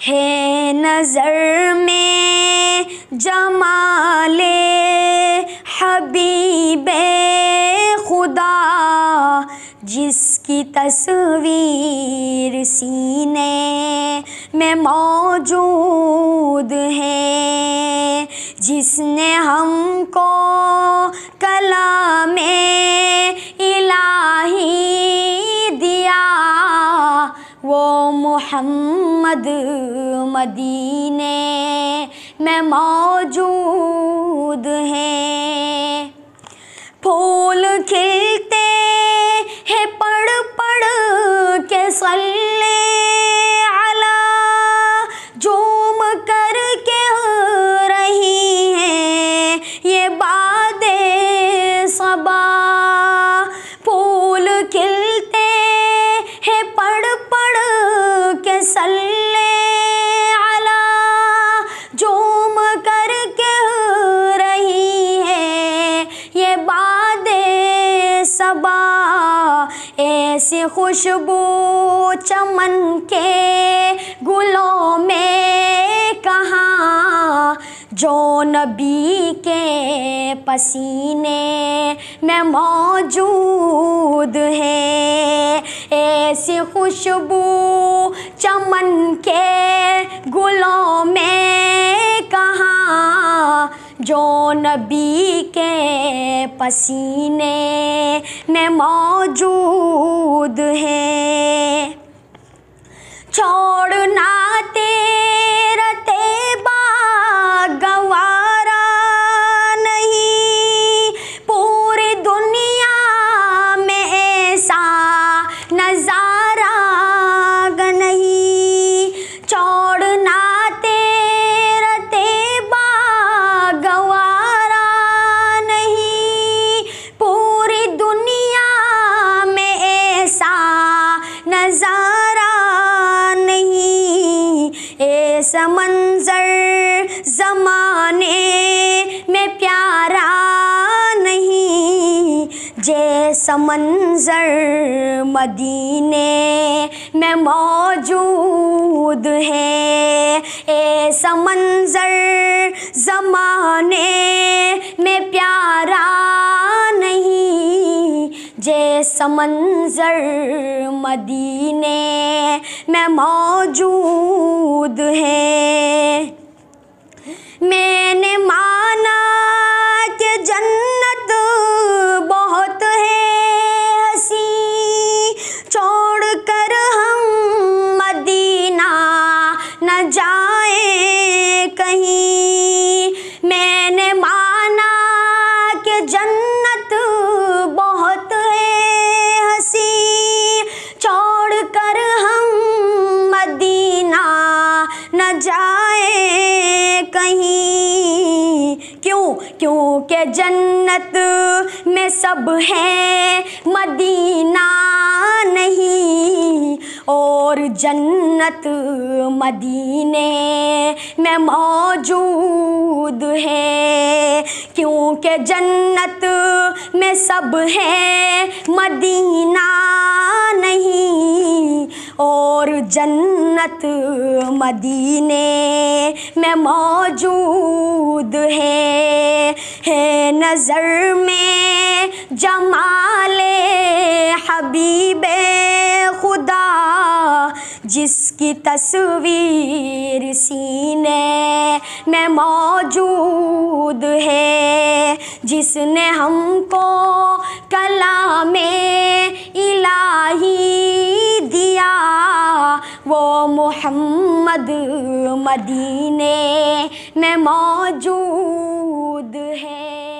ہے نظر میں جمال حبیب خدا، جس کی تصویر سینے میں موجود ہے، جس نے ہم کو کلام الہی دیا، وہ محمد مدینے میں موجود ہے۔ پھول کھلتے ہیں پڑھ پڑھ کے صلی علی، جھوم کر کے رہی ہیں یہ باد صبا۔ پھول کھلتے ہیں پڑھ پڑھ کے صلی علی، جھوم کر کے رہی ہے یہ باد صبا۔ ایسی خوشبو چمن کے گلوں میں کہاں، جو نبی کے پسینے میں موجود ہے۔ ایسی خوشبو چمن کے گلوں میں کہاں، جو نبی کے پسینے میں موجود ہے۔ چھوڑنا تیرا طیبہ گوارا نہیں، پوری دنیا میں ایسا نظارہ نہیں۔ چھوڑنا تیرا طیبہ گوارا نہیں، پوری دنیا میں ایسا نظارہ نہیں۔ ایسا منظر زمانے میں پیارا نہیں، جیسا منظر مدینے میں موجود ہے۔ ایسا منظر زمانے میں پیارا نہیں، جیسا منظر مدینے میں موجود ہے۔ میں نے مانا کہ جنت بہت ہے حسین، چھوڑ کر ہم مدینہ نہ جائیں کہیں۔ میں نے مانا کہ جنت بہت ہے حسین، چھوڑ کر ہم مدینہ نہ جائیں کہیں۔ کیونکہ جنت میں سب ہے مدینہ نہیں، اور جنت مدینے میں موجود ہے۔ کیونکہ جنت میں سب ہے مدینہ نہیں، اور جنت مدینے میں موجود ہے۔ نظر میں جمال حبیب خدا، جس کی تصویر سینے میں موجود ہے، جس نے ہم کو کلام الہی دیا، وہ محمد مدینے میں موجود ہے۔